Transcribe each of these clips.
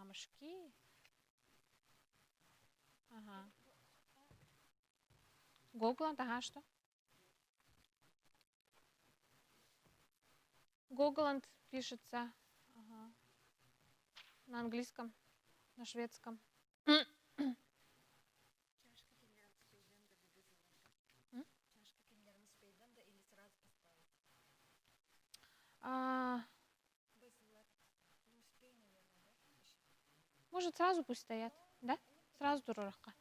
камушки. Ага. Гогланд, ага, что? Гогланд пишется на английском, на шведском. Может, сразу пусть стоят, да? Сразу турурахка.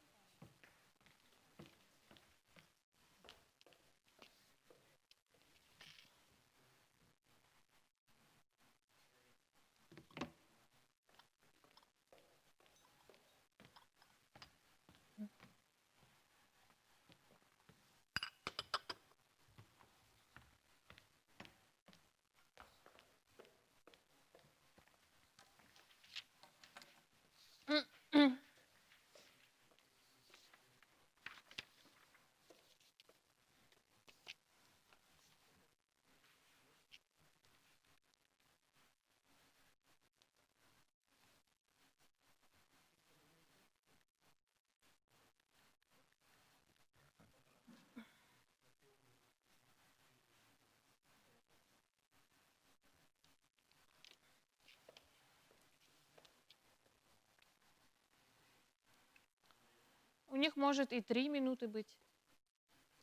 У них может и 3 минуты быть,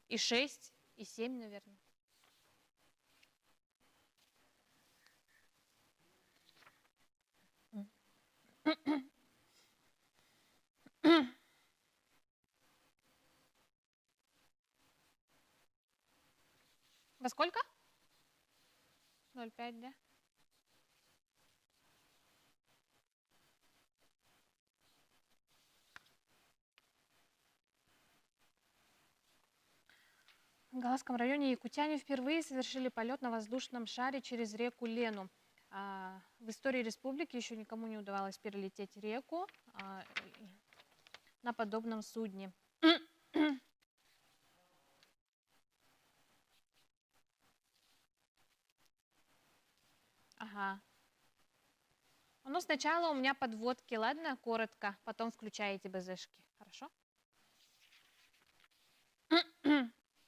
и 6, и 7, наверное. Во сколько? 0,5, да? В Галасском районе якутяне впервые совершили полет на воздушном шаре через реку Лену. В истории республики еще никому не удавалось перелететь реку на подобном судне. Ага. Ну, сначала у меня подводки, ладно, коротко, потом включаете БЗшки, хорошо?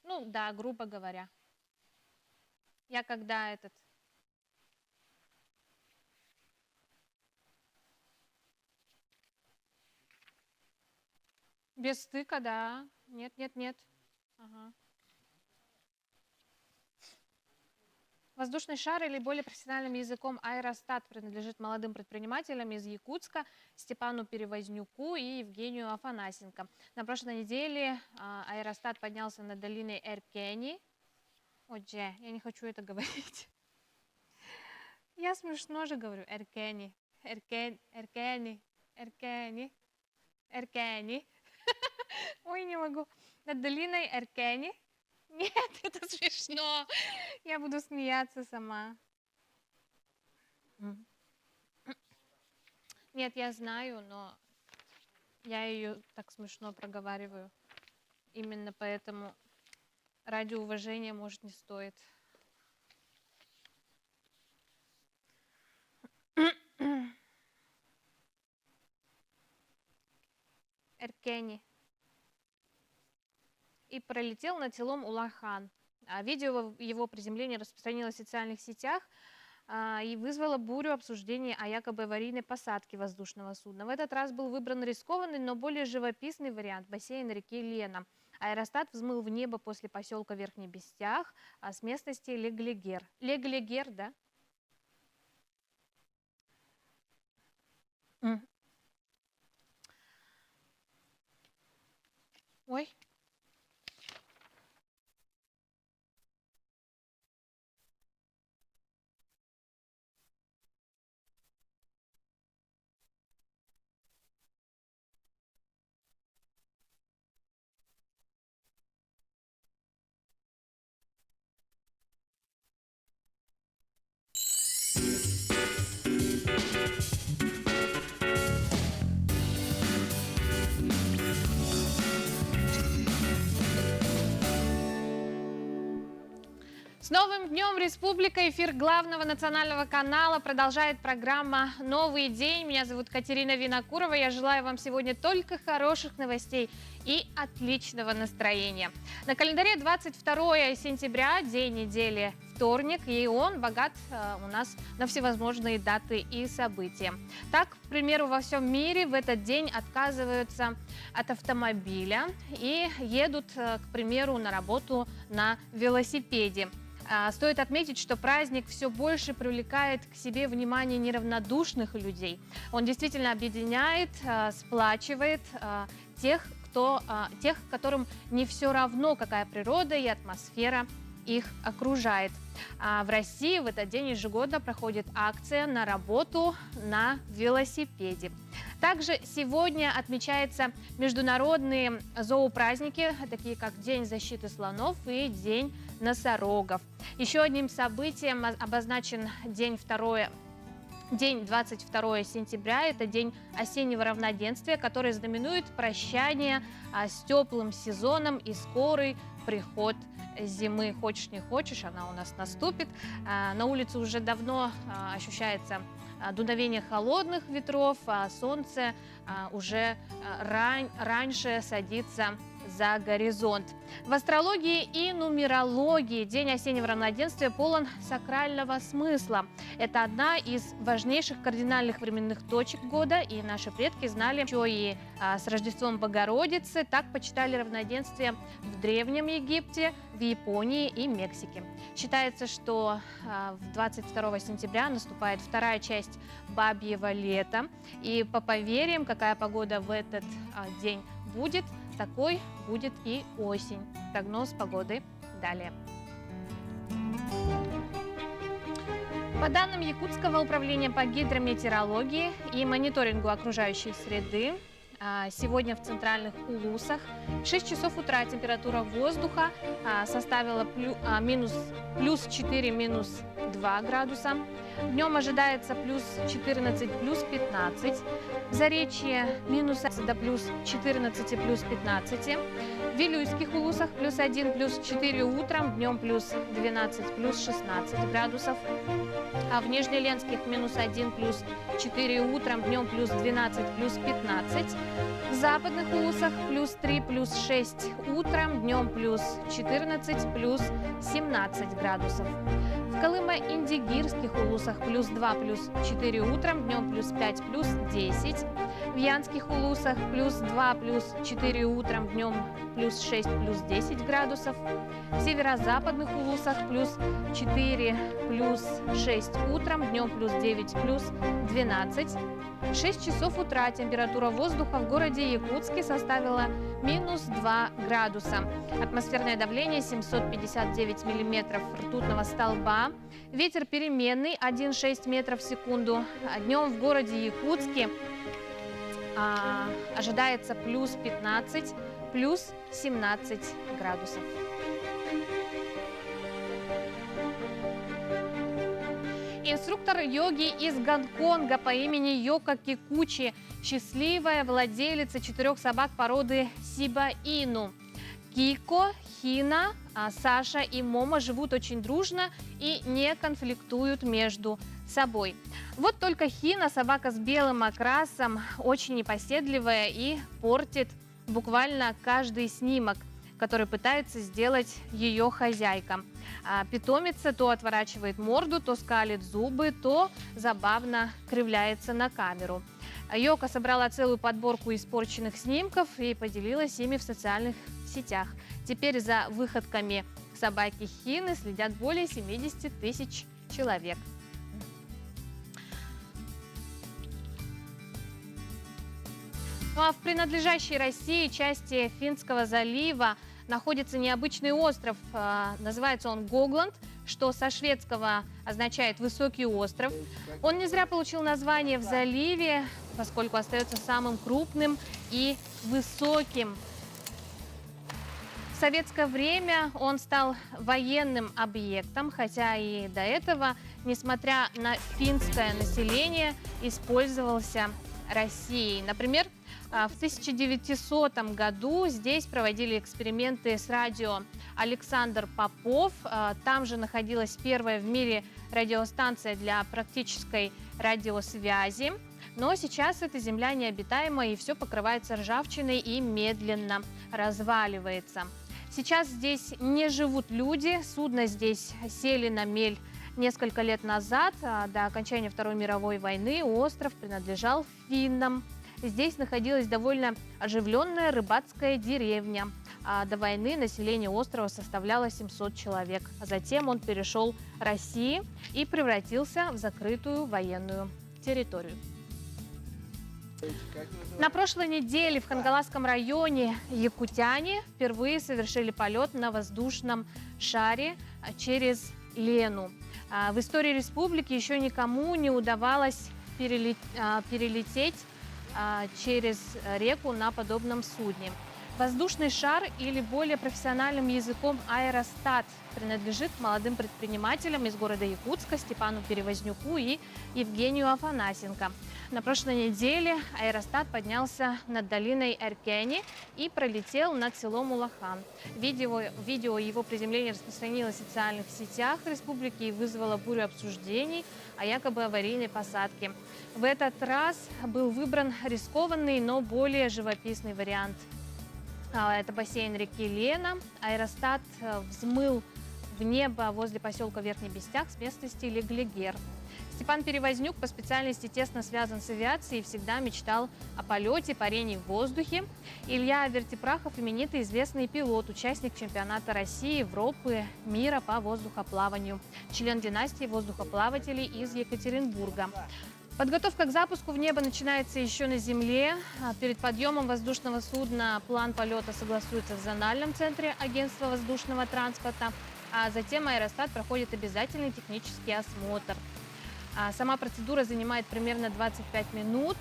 Ну, да, грубо говоря. Я когда этот... Без стыка, да. Нет, нет, нет. Ага. Воздушный шар, или более профессиональным языком аэростат, принадлежит молодым предпринимателям из Якутска Степану Перевознюку и Евгению Афанасенко. На прошлой неделе аэростат поднялся над долиной Эркени. Отже, я не хочу это говорить. Я смешно же говорю. Эркени. Эркени. Эркени. Эркени. Ой, не могу. Над долиной Эркени. Нет, это смешно. Я буду смеяться сама. Нет, я знаю, но я ее так смешно проговариваю. Именно поэтому ради уважения, может, не стоит. Эркени. И пролетел над селом Улахан. Видео его приземления распространилось в социальных сетях и вызвало бурю обсуждений о якобы аварийной посадке воздушного судна. В этот раз был выбран рискованный, но более живописный вариант – бассейн реки Лена. Аэростат взмыл в небо после поселка Верхний Бестях с местности Леглегер. Леглегер, да? Ой. С новым днем, Республика! Эфир главного национального канала продолжает программа «Новый день». Меня зовут Катерина Винокурова. Я желаю вам сегодня только хороших новостей и отличного настроения. На календаре 22 сентября, день недели вторник, и он богат у нас на всевозможные даты и события. Так, к примеру, во всем мире в этот день отказываются от автомобиля и едут, к примеру, на работу на велосипеде. Стоит отметить, что праздник все больше привлекает к себе внимание неравнодушных людей. Он действительно объединяет, сплачивает тех, которым не все равно, какая природа и атмосфера их окружает. В России в этот день ежегодно проходит акция на работу на велосипеде. Также сегодня отмечаются международные зоопраздники, такие как День защиты слонов и День носорогов. Еще одним событием обозначен день 22 сентября. Это день осеннего равноденствия, который знаменует прощание с теплым сезоном и скорый приход зимы. Хочешь не хочешь, она у нас наступит. На улице уже давно ощущается дуновение холодных ветров, а солнце уже раньше садится за горизонт. В астрологии и нумерологии день осеннего равноденствия полон сакрального смысла. Это одна из важнейших кардинальных временных точек года, и наши предки знали еще и с Рождеством Богородицы. Так почитали равноденствие в Древнем Египте, в Японии и Мексике. Считается, что 22 сентября наступает вторая часть бабьего лета, и по поверьям, какая погода в этот день будет, такой будет и осень. Прогноз погоды далее. По данным Якутского управления по гидрометеорологии и мониторингу окружающей среды, сегодня в центральных улусах в 6 часов утра температура воздуха составила плюс 4, минус 2 градуса. Днем ожидается плюс 14, плюс 15. В Заречье минус до плюс 14, плюс 15. В Вилюйских улусах плюс 1, плюс 4 утром, днем плюс 12, плюс 16 градусов. А в Нижнеленских минус 1, плюс 4 утром, днем плюс 12, плюс 15. В западных улусах плюс 3, плюс 6 утром, днем плюс 14, плюс 17 градусов. В Колымо-Индигирских улусах плюс 2, плюс 4 утром, днем плюс 5, плюс 10. В Янских улусах плюс 2, плюс 4 утром, днем плюс 6, плюс 10 градусов. В северо-западных улусах плюс 4, плюс 6 утром, днем плюс 9, плюс 12. В 6 часов утра температура воздуха в городе Якутске составила минус 2 градуса. Атмосферное давление 759 миллиметров ртутного столба. Ветер переменный 1,6 метров в секунду. Днем в городе Якутске ожидается плюс 15, плюс 17 градусов. Инструктор йоги из Гонконга по имени Йоко Кикучи, счастливая владелица 4 собак породы Сиба-Ину. Кико, Хина, Саша и Момо живут очень дружно и не конфликтуют между собой. Вот только Хина, собака с белым окрасом, очень непоседливая и портит буквально каждый снимок, который пытается сделать ее хозяйка. Питомица то отворачивает морду, то скалит зубы, то забавно кривляется на камеру. Йоко собрала целую подборку испорченных снимков и поделилась ими в социальных сетях. Теперь за выходками собаки Хины следят более 70 тысяч человек. Ну а в принадлежащей России части Финского залива находится необычный остров. Называется он Гогланд, что со шведского означает «высокий остров». Он не зря получил название в заливе, поскольку остается самым крупным и высоким. В советское время он стал военным объектом, хотя и до этого, несмотря на финское население, использовался Россией. Например, В 1900 году здесь проводили эксперименты с радио Александр Попов. Там же находилась первая в мире радиостанция для практической радиосвязи. Но сейчас эта земля необитаема, и все покрывается ржавчиной и медленно разваливается. Сейчас здесь не живут люди, судно здесь сели на мель несколько лет назад. До окончания Второй мировой войны остров принадлежал финнам. Здесь находилась довольно оживленная рыбацкая деревня. До войны население острова составляло 700 человек. Затем он перешел России и превратился в закрытую военную территорию. На прошлой неделе в Хангаласском районе якутяне впервые совершили полет на воздушном шаре через Лену. В истории республики еще никому не удавалось перелететь через реку на подобном судне. Воздушный шар, или более профессиональным языком аэростат, принадлежит молодым предпринимателям из города Якутска Степану Перевознюку и Евгению Афанасенко. На прошлой неделе аэростат поднялся над долиной Эркени и пролетел над селом Улахан. Видео его приземления распространилось в социальных сетях республики и вызвало бурю обсуждений о якобы аварийной посадке. В этот раз был выбран рискованный, но более живописный вариант. Это бассейн реки Лена. Аэростат взмыл в небо возле поселка Верхний Бестяк с местности Леглигер. Степан Перевознюк по специальности тесно связан с авиацией и всегда мечтал о полете, парении в воздухе. Илья Вертипрахов – именитый известный пилот, участник чемпионата России, Европы, мира по воздухоплаванию, член династии воздухоплавателей из Екатеринбурга. Подготовка к запуску в небо начинается еще на земле. Перед подъемом воздушного судна план полета согласуется в зональном центре агентства воздушного транспорта, а затем аэростат проходит обязательный технический осмотр. Сама процедура занимает примерно 25 минут.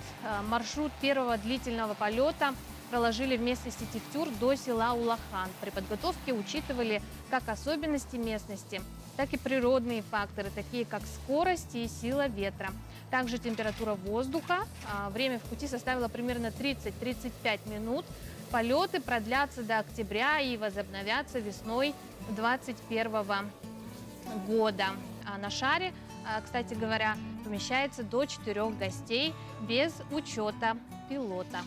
Маршрут первого длительного полета проложили в местности Тихтюр до села Улахан. При подготовке учитывали как особенности местности, так и природные факторы, такие как скорость и сила ветра. Также температура воздуха. Время в пути составило примерно 30-35 минут. Полеты продлятся до октября и возобновятся весной 2021 года. На шаре, кстати говоря, помещается до 4 гостей без учета пилота.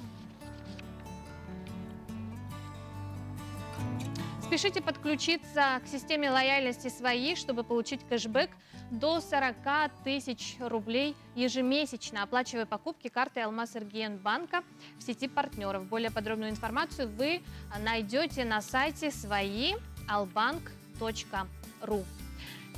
Спешите подключиться к системе лояльности «Свои», чтобы получить кэшбэк до 40 тысяч рублей ежемесячно, оплачивая покупки картой Алмаз-Эргиен-банка в сети партнеров. Более подробную информацию вы найдете на сайте свои.albank.ru.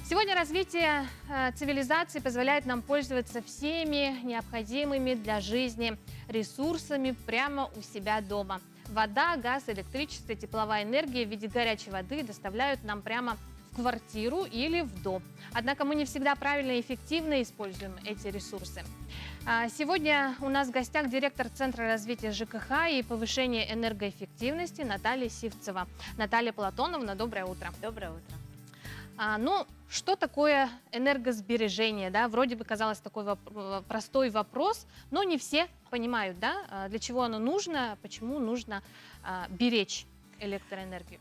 Сегодня развитие цивилизации позволяет нам пользоваться всеми необходимыми для жизни ресурсами прямо у себя дома. Вода, газ, электричество, тепловая энергия в виде горячей воды доставляют нам прямо в квартиру или в дом. Однако мы не всегда правильно и эффективно используем эти ресурсы. Сегодня у нас в гостях директор Центра развития ЖКХ и повышения энергоэффективности Наталья Сивцева. Наталья Платоновна, доброе утро. Доброе утро. Что такое энергосбережение? Да? Вроде бы казалось такой простой вопрос, но не все понимают, да? Для чего оно нужно, почему нужно беречь электроэнергию.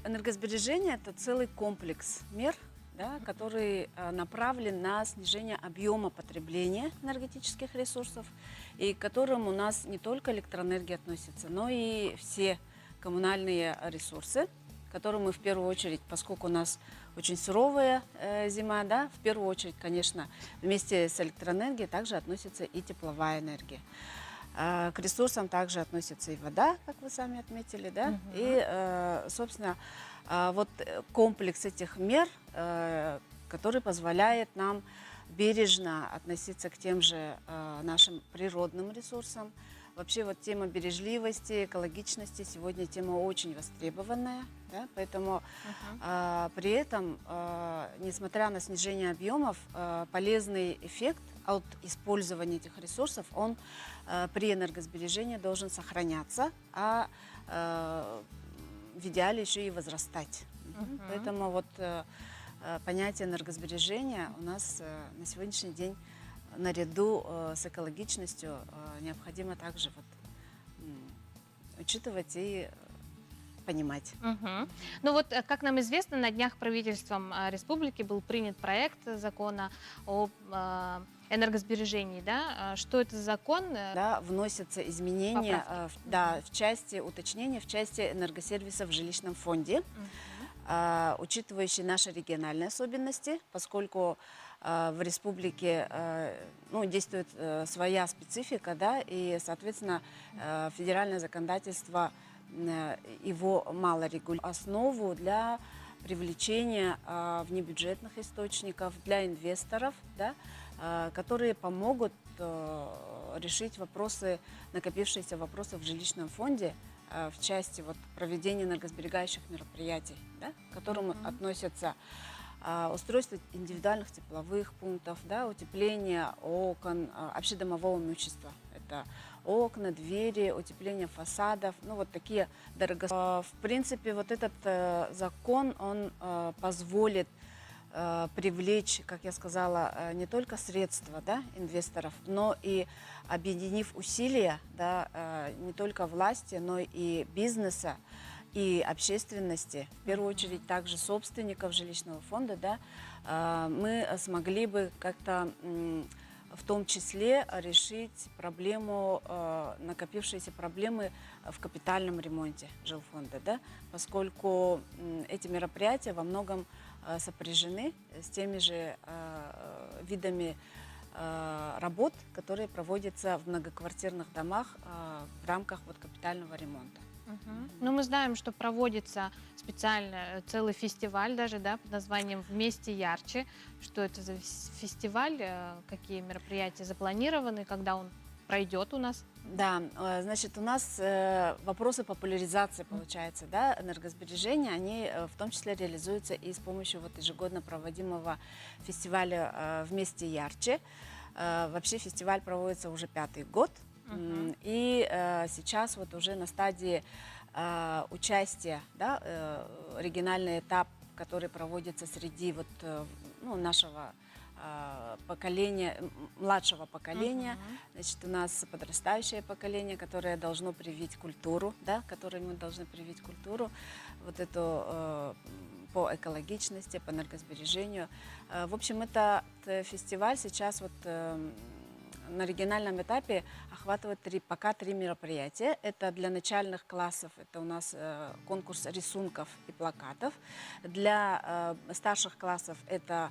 Энергосбережение – это целый комплекс мер, да, который направлен на снижение объема потребления энергетических ресурсов, и к которым у нас не только электроэнергия относится, но и все коммунальные ресурсы, которым мы в первую очередь, поскольку у нас очень суровая зима, да, в первую очередь, конечно, вместе с электроэнергией также относится и тепловая энергия. К ресурсам также относится и вода, как вы сами отметили, да, и, собственно, вот комплекс этих мер, который позволяет нам бережно относиться к тем же нашим природным ресурсам. Вообще вот тема бережливости, экологичности сегодня тема очень востребованная, да, поэтому при этом, несмотря на снижение объемов, полезный эффект от использования этих ресурсов, он при энергосбережении должен сохраняться, а в идеале еще и возрастать. Поэтому вот понятие энергосбережения у нас на сегодняшний день наряду с экологичностью необходимо также вот, учитывать и понимать. Мгм. Ну вот, как нам известно, на днях правительством республики был принят проект закона о энергосбережении, да? Что это за закон? Да, вносятся изменения Поправки. да, в части уточнения, в части энергосервиса в жилищном фонде, Мгм. учитывающие наши региональные особенности, поскольку в республике ну, действует своя специфика, да, и, соответственно, федеральное законодательство его мало регулирует. Основу для привлечения внебюджетных источников, для инвесторов, да, которые помогут решить вопросы, накопившиеся вопросы в жилищном фонде в части вот, проведения энергосберегающих мероприятий, да, к которым относятся устройство индивидуальных тепловых пунктов, да, утепление окон, общедомового имущества. Это окна, двери, утепление фасадов, ну вот такие дорогостоящие. В принципе, вот этот закон, он позволит привлечь, как я сказала, не только средства, да, инвесторов, но и объединив усилия, да, не только власти, но и бизнеса, и общественности, в первую очередь также собственников жилищного фонда, да, мы смогли бы как-то в том числе решить проблему, накопившиеся проблемы в капитальном ремонте жилфонда, да, поскольку эти мероприятия во многом сопряжены с теми же видами работ, которые проводятся в многоквартирных домах в рамках вот капитального ремонта. Ну, мы знаем, что проводится специально целый фестиваль даже, да, под названием «Вместе ярче». Что это за фестиваль, какие мероприятия запланированы, когда он пройдет у нас? Да, значит, у нас вопросы популяризации, получается, да, энергосбережения, они в том числе реализуются и с помощью вот ежегодно проводимого фестиваля «Вместе ярче». Вообще фестиваль проводится уже 5-й год. И сейчас вот уже на стадии участия, да, региональный этап, который проводится среди вот, ну, нашего поколения, младшего поколения. Значит, у нас подрастающее поколение, которое должно привить культуру, да, которое мы должны привить культуру, вот эту по экологичности, по энергосбережению. В общем, этот фестиваль сейчас вот на региональном этапе охватывает пока три мероприятия. Это для начальных классов, это у нас конкурс рисунков и плакатов. Для старших классов это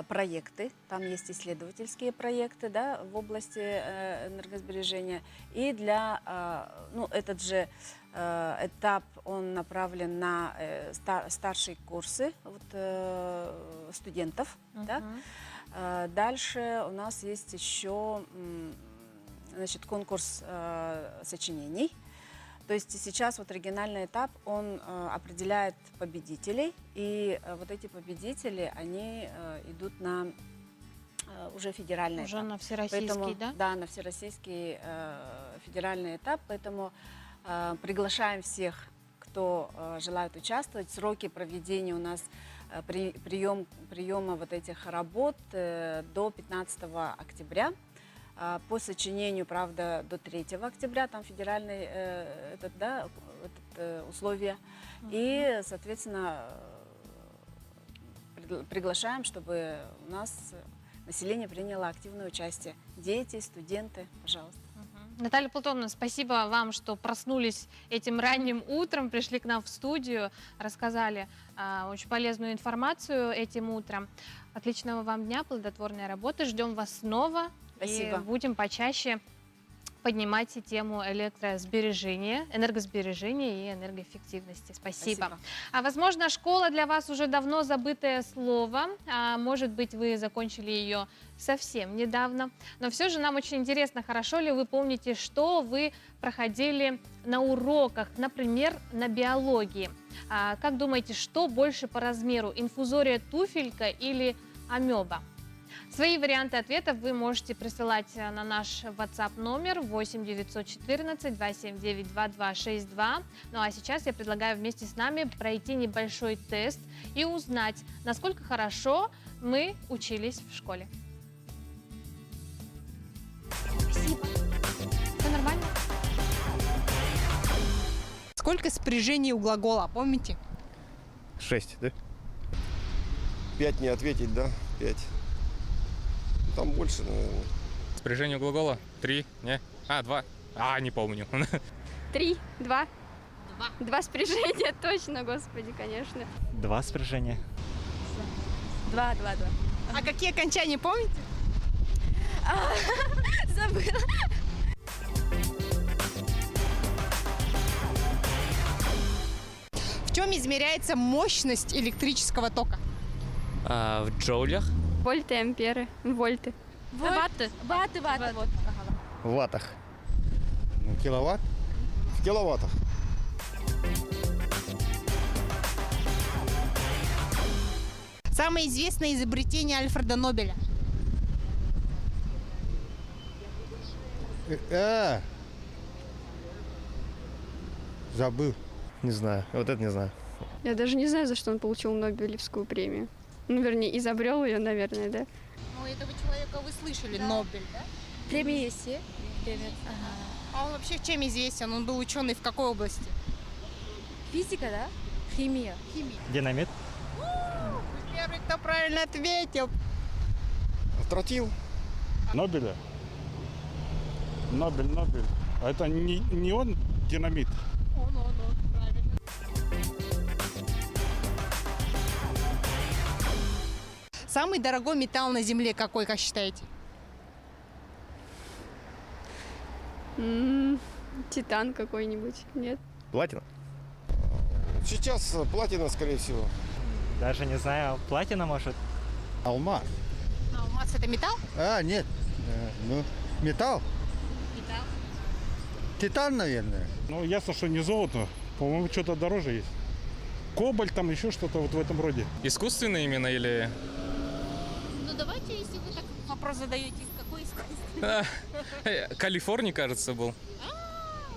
проекты, там есть исследовательские проекты, да, в области энергосбережения. И для, ну, этот же этап, он направлен на старшие курсы вот, студентов, да. Дальше у нас есть еще, значит, конкурс сочинений. То есть сейчас вот региональный этап, он определяет победителей, и вот эти победители, они идут на уже федеральный Уже этап. на всероссийский, Поэтому, да? Да, на всероссийский федеральный этап, поэтому приглашаем всех, кто желает участвовать. Сроки проведения у нас приема вот этих работ до 15 октября. По сочинению, правда, до 3 октября, там федеральные условия. И, соответственно, приглашаем, чтобы у нас население приняло активное участие. Дети, студенты, пожалуйста. Наталья Платоновна, спасибо вам, что проснулись этим ранним утром, пришли к нам в студию, рассказали очень полезную информацию этим утром. Отличного вам дня, плодотворной работы. Ждем вас снова. Спасибо. И будем почаще поднимать тему электросбережения, энергосбережения и энергоэффективности. Спасибо. А возможно, школа для вас уже давно забытое слово, а может быть, вы закончили ее совсем недавно, но все же нам очень интересно, хорошо ли вы помните, что вы проходили на уроках, например, на биологии. Как думаете, что больше по размеру, инфузория туфелька или амеба? Свои варианты ответов вы можете присылать на наш WhatsApp номер 8 914 279 2262. Ну а сейчас я предлагаю вместе с нами пройти небольшой тест и узнать, насколько хорошо мы учились в школе. Сколько спряжений у глагола, помните? 6, да? 5 не ответить, да? 5. Там больше, наверное. Спряжение глагола? 3, не? 2. Не помню. 3, 2. Два спряжения, точно, господи, конечно. 2 спряжения. 2. А какие окончания помните? Забыла. В чем измеряется мощность электрического тока? В джоулях. Вольты, амперы, вольты. Ватты. Ваты, вот. В ваттах. Киловатт? В киловаттах. Самое известное изобретение Альфреда Нобеля. Забыл. Не знаю. Вот это не знаю. Я даже не знаю, за что он получил Нобелевскую премию. Ну, вернее, изобрел ее, наверное, да? Ну, этого человека вы слышали, Нобель, да? Премия есть, премия. А он вообще чем известен? Он был ученый в какой области? Физика, да? Химия. Динамит. Первый, кто правильно ответил. Тротил. Нобеля? Нобель. А это не он динамит? Он, правильно. Самый дорогой металл на Земле какой, как считаете? Титан какой-нибудь, нет? Платина. Сейчас платина, скорее всего. Даже не знаю, платина может. Алмаз. А алмаз это металл? Нет. Металл. Металл. Титан, наверное. Ну, ясно, что не золото. По-моему, что-то дороже есть. Кобальт, там еще что-то вот в этом роде. Искусственный именно или... Ну давайте, если вы так вопрос задаете, какой искусственный? Калифорний, кажется, был.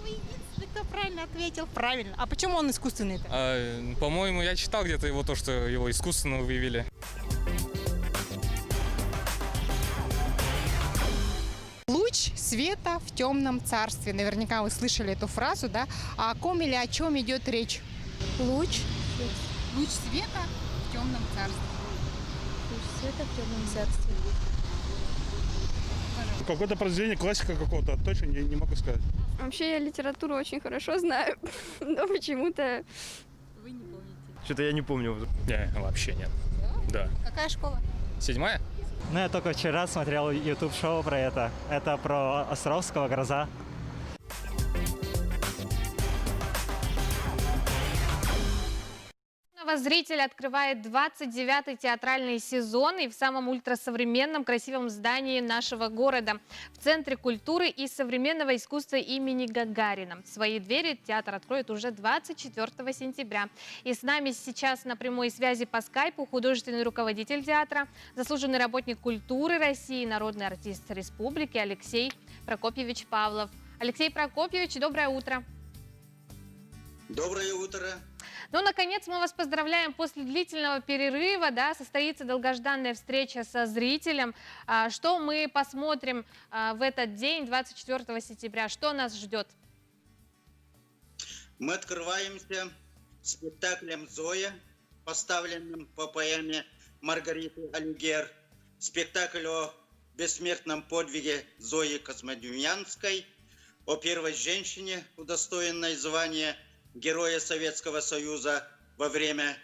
Вы единственный, кто правильно ответил. Правильно. А почему он искусственный-то? По-моему, я читал где-то его, то, что его искусственно выявили. Луч света в темном царстве. Наверняка вы слышали эту фразу, да? А о ком или о чем идет речь? Луч. Луч света в темном царстве. Луч света в темном царстве. Какое-то произведение, классика какого-то, точно не могу сказать. Вообще, я литературу очень хорошо знаю, но почему-то... Вы не помните. Что-то я не помню. Не, вообще нет. Да. Какая школа? 7-я? Ну, я только вчера смотрел YouTube-шоу про это. Это про Островского «Гроза». Зритель открывает 29-й театральный сезон и в самом ультрасовременном красивом здании нашего города, в Центре культуры и современного искусства имени Гагарина. Свои двери театр откроет уже 24 сентября. И с нами сейчас на прямой связи по скайпу художественный руководитель театра, заслуженный работник культуры России, народный артист республики Алексей Прокопьевич Павлов. Алексей Прокопьевич, доброе утро. Доброе утро. Ну, наконец, мы вас поздравляем. После длительного перерыва, да, состоится долгожданная встреча со зрителем. Что мы посмотрим в этот день, 24 сентября? Что нас ждет? Мы открываемся спектаклем «Зоя», поставленным по поэме Маргариты Алюгер. Спектакль о бессмертном подвиге Зои Космодемьянской, о первой женщине, удостоенной звания Героя Советского Союза во время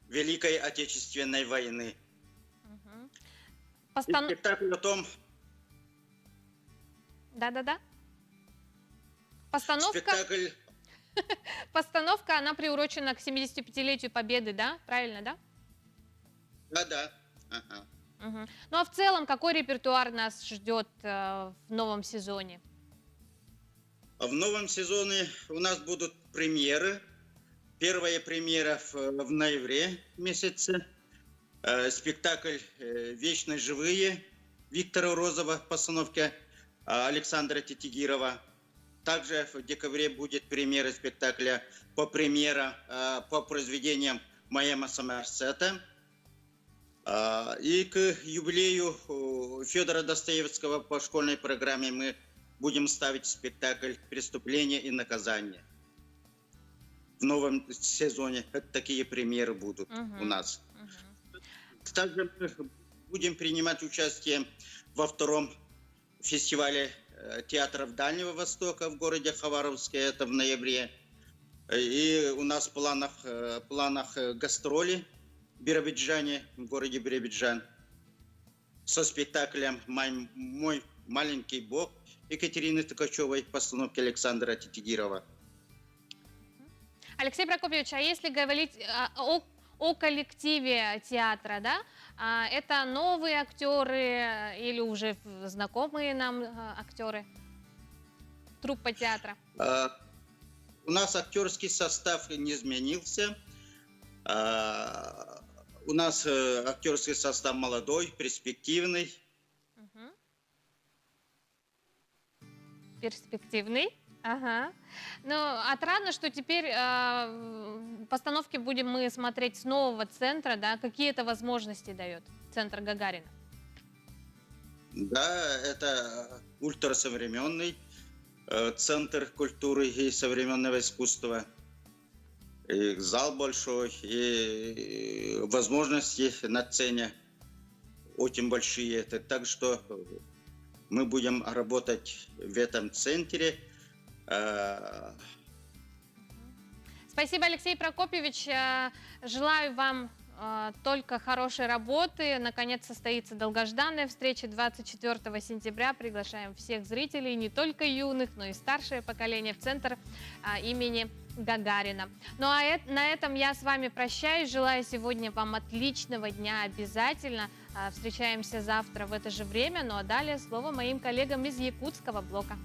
Великой Отечественной войны. Спектакль о том... Да-да-да. Постановка... Спектакль... Постановка, она приурочена к 75-летию Победы, да? Правильно, да? Да-да. Ага. Ну а в целом, какой репертуар нас ждет в новом сезоне? В новом сезоне у нас будут премьеры. Первая премьера в ноябре месяце. Спектакль «Вечно живые» Виктора Розова в постановке Александра Тетигирова. Также в декабре будет премьера спектакля по произведениям Маэма Сомерсета. И к юбилею Федора Достоевского по школьной программе мы будем ставить спектакль «Преступление и наказание». в новом сезоне. Такие примеры будут Мгм. у нас. Мгм. Также мы будем принимать участие во втором фестивале театров Дальнего Востока в городе Хабаровске. Это в ноябре. И у нас в планах гастроли в Биробиджане, в городе Биробиджан, со спектаклем «Мой маленький бог» Екатерины Ткачевой, постановки Александра Титигирова. Алексей Прокопьевич, а если говорить о коллективе театра, да, это новые актеры или уже знакомые нам актеры, труппа театра? У нас актерский состав не изменился. У нас актерский состав молодой, перспективный. Мгм. Перспективный. Ага. Ну, отрадно, что теперь постановки будем мы смотреть с нового центра, да? Какие это возможности дает центр Гагарина? Да, это ультрасовременный центр культуры и современного искусства. И зал большой, и возможности на сцене очень большие. Так что мы будем работать в этом центре. Спасибо, Алексей Прокопьевич. Желаю вам только хорошей работы. Наконец состоится долгожданная встреча 24 сентября. Приглашаем всех зрителей, не только юных, но и старшее поколение, в центр имени Гагарина. Ну а на этом я с вами прощаюсь. Желаю сегодня вам отличного дня обязательно. Встречаемся завтра в это же время. Ну а далее слово моим коллегам из якутского блока.